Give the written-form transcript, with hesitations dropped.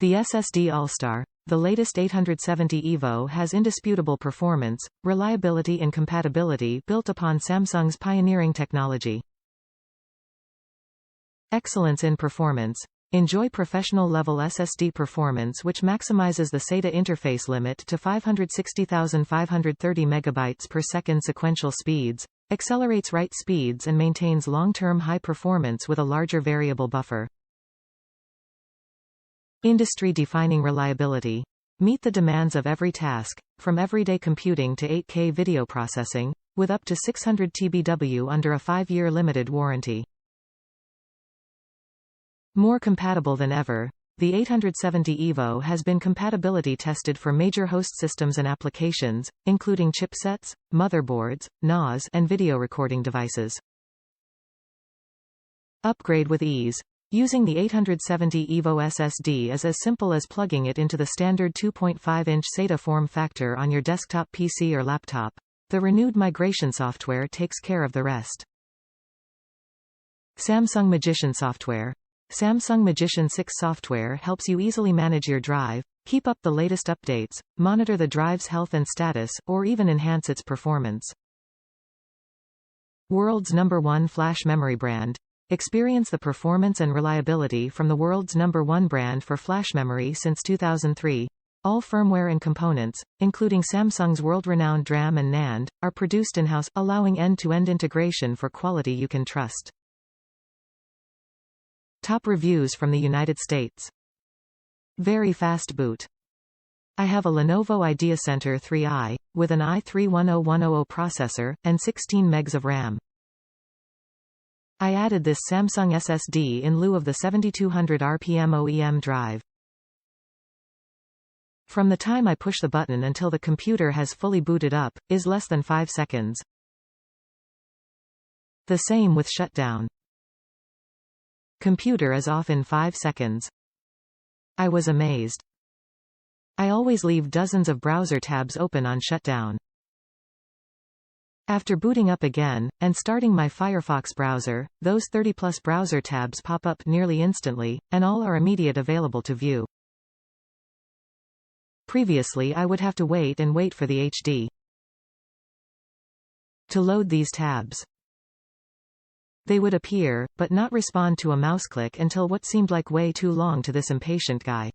The SSD ALL-STAR, the latest 870 EVO, has indisputable performance, reliability and compatibility built upon Samsung's pioneering technology. Excellence in performance. Enjoy professional-level SSD performance which maximizes the SATA interface limit to 560,530 MB per second sequential speeds, accelerates write speeds and maintains long-term high performance with a larger variable buffer. Industry-defining reliability. Meet the demands of every task, from everyday computing to 8K video processing, with up to 600 TBW under a 5-year limited warranty. More compatible than ever, the 870 EVO has been compatibility tested for major host systems and applications, including chipsets, motherboards, NAS, and video recording devices. Upgrade with ease. Using the 870 EVO SSD is as simple as plugging it into the standard 2.5-inch SATA form factor on your desktop PC or laptop. The renewed migration software takes care of the rest. Samsung Magician software. Samsung Magician 6 software helps you easily manage your drive, keep up the latest updates, monitor the drive's health and status, or even enhance its performance. World's #1 flash memory brand. Experience the performance and reliability from the world's #1 brand for flash memory since 2003. All firmware and components, including Samsung's world-renowned DRAM and NAND, are produced in-house, allowing end-to-end integration for quality you can trust. Top reviews from the United States. Very fast boot. I have a Lenovo IdeaCenter 3i, with an i3-10100 processor, and 16 megs of RAM. I added this Samsung SSD in lieu of the 7200 RPM OEM drive. From the time I push the button until the computer has fully booted up, is less than 5 seconds. The same with shutdown. Computer is off in 5 seconds. I was amazed. I always leave dozens of browser tabs open on shutdown. After booting up again, and starting my Firefox browser, those 30+ browser tabs pop up nearly instantly, and all are immediate available to view. Previously I would have to wait for the HD to load these tabs. They would appear, but not respond to a mouse click until what seemed like way too long to this impatient guy.